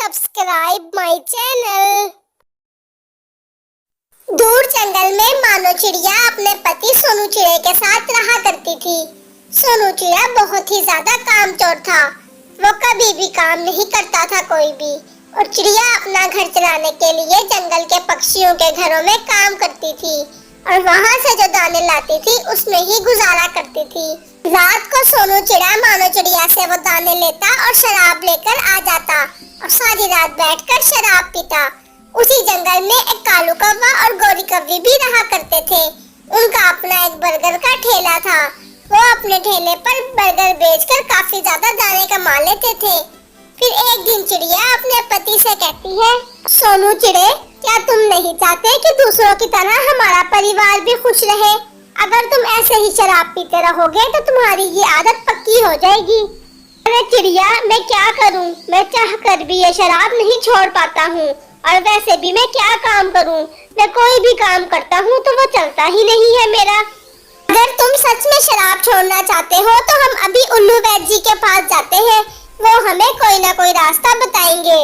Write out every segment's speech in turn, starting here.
Subscribe my channel. दूर जंगल में मानो चिड़िया अपने पति सोनू चिड़े के साथ रहा करती थी। सोनू चिड़िया बहुत ही ज्यादा कामचोर था। वो कभी भी काम नहीं करता था कोई भी, और चिड़िया अपना घर चलाने के लिए जंगल के पक्षियों के घरों में काम करती थी और वहाँ से जो दाने लाती थी उसमें ही गुजारा करती थी। रात को सोनू चिड़ा मानो चिड़िया से वो दाने लेता और शराब लेकर आ जाता और सारी रात बैठकर शराब पीता। उसी जंगल में एक कालू कौवा और गोरी कौवी भी रहा करते थे। उनका अपना एक बर्गर का ठेला था। वो अपने ठेले पर बर्गर बेचकर काफी ज्यादा दाने कमा लेते थे। फिर एक दिन चिड़िया अपने पति से कहती है, सोनू चिड़े, क्या तुम नहीं चाहते कि दूसरों की तरह हमारा परिवार भी खुश रहे? अगर तुम ऐसे ही शराब पीते रहोगे तो तुम्हारी ये आदत पक्की हो जाएगी। अरे चिड़िया, मैं क्या करूं? मैं चाह कर भी ये शराब नहीं छोड़ पाता हूँ, और वैसे भी मैं क्या काम करूं? मैं कोई भी काम करता हूँ तो वो चलता ही नहीं है मेरा। अगर तुम सच में शराब छोड़ना चाहते हो तो हम अभी उल्लू वैद्य जी के पास जाते हैं। वो हमें कोई ना कोई रास्ता बताएंगे।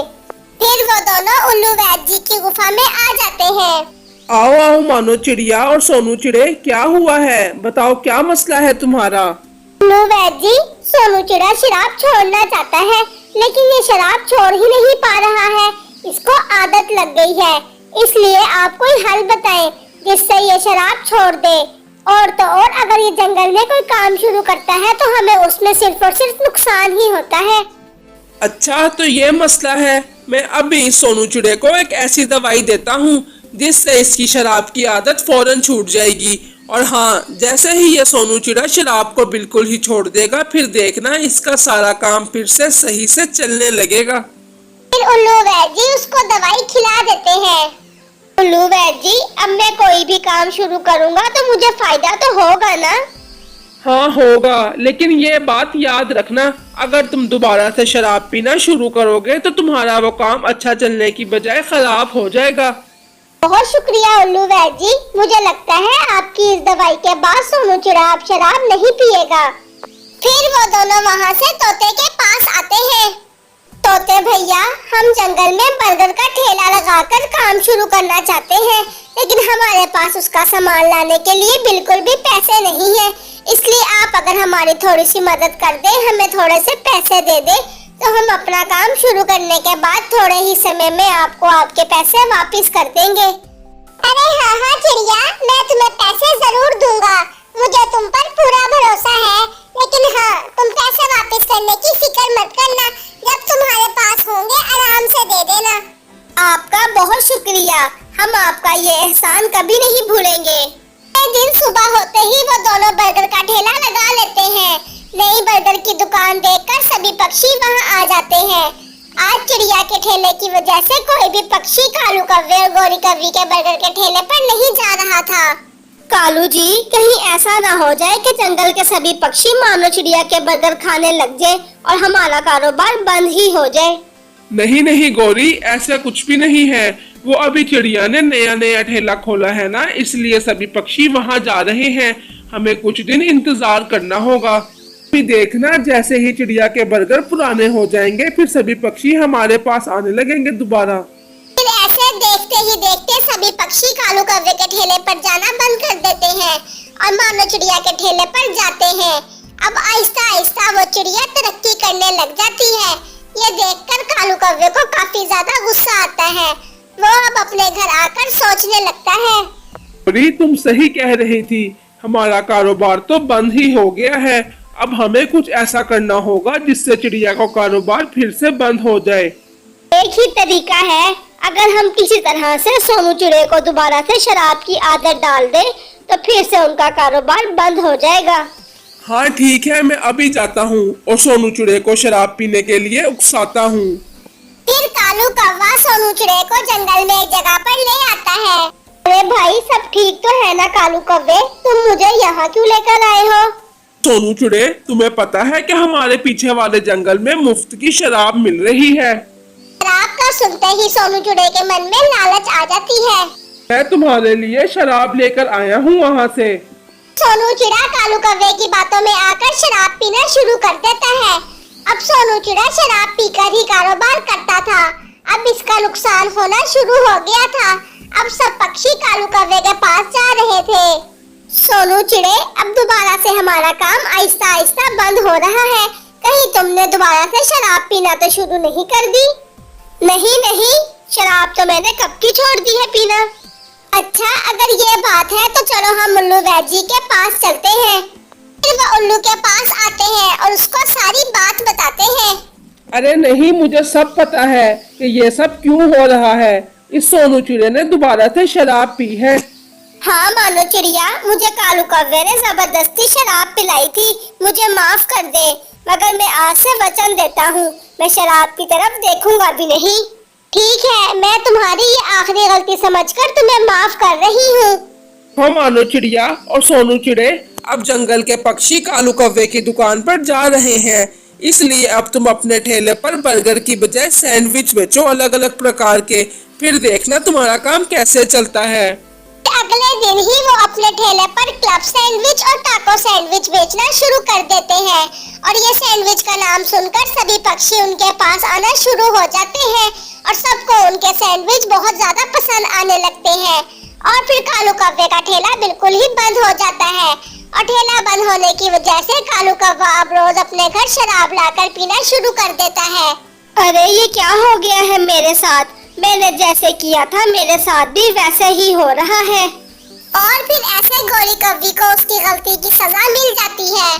फिर वो दोनों उल्लू वैद्य जी की गुफा में आ जाते हैं। आओ आओ मानो चिड़िया और सोनू चिड़े, क्या हुआ है? बताओ, क्या मसला है तुम्हारा? उल्लू वैद्य जी, सोनू चिड़ा शराब छोड़ना चाहता है, लेकिन ये शराब छोड़ ही नहीं पा रहा है। इसको आदत लग गई है, इसलिए आप कोई हल बताएं जिससे ये शराब छोड़ दे। और तो और, अगर ये जंगल में कोई काम शुरू करता है तो हमें उसमें सिर्फ और सिर्फ नुकसान ही होता है। अच्छा, तो ये मसला है। मैं अभी सोनू चिड़े को एक ऐसी दवाई देता हूँ जिससे इसकी शराब की आदत फौरन छूट जाएगी। और हाँ, जैसे ही ये सोनू चिड़ा शराब को बिल्कुल ही छोड़ देगा, फिर देखना इसका सारा काम फिर से सही से चलने लगेगा। फिर उल्लू वैद्य जी उसको दवाई खिला देते हैं। उल्लू वैद्य जी, अब मैं कोई भी काम शुरू करूँगा तो मुझे फायदा तो होगा ना? हाँ होगा, लेकिन ये बात याद रखना, अगर तुम दोबारा से शराब पीना शुरू करोगे तो तुम्हारा वो काम अच्छा चलने की बजाय खराब हो जाएगा। बहुत शुक्रिया उल्लू वैद्य जी, मुझे लगता है आपकी इस दवाई के बाद सोनू चिड़ा अब शराब नहीं पिएगा। फिर वो दोनों वहाँ से तोते के पास आते हैं। तोते भैया, हम जंगल में बर्गर का ठेला लगाकर काम शुरू करना चाहते हैं, लेकिन हमारे पास उसका सामान लाने के लिए बिल्कुल भी पैसे नहीं है। इसलिए आप अगर हमारी थोड़ी सी मदद कर दे, हमें थोड़े से पैसे दे दे, तो हम अपना काम शुरू करने के बाद थोड़े ही समय में आपको आपके पैसे वापस कर देंगे। अरे हाँ हाँ चिड़िया, मैं तुम्हें पैसे जरूर दूंगा। मुझे तुम पर पूरा भरोसा है। लेकिन हाँ, तुम पैसे वापस करने की फिक्र मत करना। जब तुम्हारे पास होंगे आराम से दे देना। आपका बहुत शुक्रिया, हम आपका ये एहसान कभी नहीं भूलेंगे। एक दिन सुबह होते ही वो दोनों बर्गर का ठेला लगा लेते हैं। नई बर्गर की दुकान देखकर सभी पक्षी वहां आ जाते हैं। आज चिड़िया के ठेले की वजह से कोई भी पक्षी कालू कौवे और गोरी कौवी के बर्गर के ठेले पर नहीं जा रहा था। कालू जी, कहीं ऐसा ना हो जाए कि जंगल के सभी पक्षी मानो चिड़िया के बर्गर खाने लग जाए और हमारा कारोबार बंद ही हो जाए। नहीं नहीं गौरी, ऐसा कुछ भी नहीं है। वो अभी चिड़िया ने नया नया ठेला खोला है ना, इसलिए सभी पक्षी वहाँ जा रहे हैं। हमें कुछ दिन इंतजार करना होगा। अभी देखना, जैसे ही चिड़िया के बर्गर पुराने हो जाएंगे, फिर सभी पक्षी हमारे पास आने लगेंगे दोबारा। फिर ऐसे देखते ही देखते सभी पक्षी कालू कौवे के ठेले पर जाना बंद कर देते हैं और मानो चिड़िया के ठेले पर जाते हैं। अब आहिस्ता आहिस्ता वो चिड़िया तरक्की करने लग जाती है। ये देखकर कालू कौवे को काफी ज्यादा गुस्सा आता है। वो अब अपने घर आकर सोचने लगता है। गौरी, तुम सही कह रही थी, हमारा कारोबार तो बंद ही हो गया है। अब हमें कुछ ऐसा करना होगा जिससे चिड़िया का कारोबार फिर से बंद हो जाए। एक ही तरीका है, अगर हम किसी तरह से सोनू चिड़े को दोबारा से शराब की आदत डाल दें तो फिर से उनका कारोबार बंद हो जाएगा। हाँ ठीक है, मैं अभी जाता हूँ और सोनू चिड़े को शराब पीने के लिए उकसाता हूँ। फिर कालू कौवा सोनू चिड़े को जंगल में एक जगह पर ले आता है। अरे भाई, सब ठीक तो है ना कालू कौवे? तुम मुझे यहाँ क्यों लेकर आए हो? सोनू चिड़े, तुम्हें पता है कि हमारे पीछे वाले जंगल में मुफ्त की शराब मिल रही है। शराब का सुनते ही सोनू चिड़े के मन में लालच आ जाती है। मैं तुम्हारे लिए शराब लेकर आया हूँ वहाँ से। सोनू चिड़ा कालू कौवे की बातों में आकर शराब पीना शुरू कर देता है। अब सोनू चिड़ा शराब पीकर ही कारोबार करता था। अब इसका नुकसान होना शुरू हो गया था। अब सब पक्षी कालू कौवे के पास जा रहे थे। सोनू चिड़े, अब दोबारा से हमारा काम आहिस्ता आहिस्ता बंद हो रहा है। कहीं तुमने दोबारा से शराब पीना तो शुरू नहीं कर दी? नहीं नहीं, शराब तो मैंने कब की छोड़ दी है पीना। अच्छा, अगर ये बात है तो चलो हम उल्लू वैद जी के पास चलते हैं। फिर वो उल्लू के पास आते हैं और उसको सारी बात बताते हैं। अरे नहीं, मुझे सब पता है कि ये सब क्यों हो रहा है। इस सोनू चिड़े ने दोबारा से शराब पी है। हाँ मानो चिड़िया, मुझे कालू कौवे ने जबरदस्ती शराब पिलाई थी। मुझे माफ कर दे, मगर मैं आज से वचन देता हूँ, मैं शराब की तरफ देखूंगा भी नहीं। ठीक है, मैं तुम्हारी ये आखिरी गलती समझकर तुम्हें माफ कर रही हूँ। हाँ मानो चिड़िया और सोनू चिड़े अब जंगल के पक्षी कालू कौवे की दुकान पर जा रहे हैं। इसलिए अब तुम अपने ठेले पर बर्गर की बजाय सैंडविच बेचो, अलग अलग प्रकार के। फिर देखना तुम्हारा काम कैसे चलता है। अगले दिन ही वो अपने ठेले पर क्लब सैंडविच और टाको सैंडविच बेचना शुरू कर देते हैं। और ये सैंडविच का नाम सुनकर सभी पक्षी उनके पास आना शुरू हो जाते हैं और सबको उनके सैंडविच बहुत ज्यादा पसंद आने लगते हैं। और फिर कालू कौवे का ठेला बिल्कुल ही बंद हो जाता है। और ठेला बंद होने की वजह से कालू कौवा अब रोज अपने घर शराब लाकर पीना शुरू कर देता है। अरे ये क्या हो गया है मेरे साथ? मैंने जैसे किया था मेरे साथ भी वैसे ही हो रहा है। और फिर ऐसे गोरी कौवी को उसकी गलती की सजा मिल जाती है।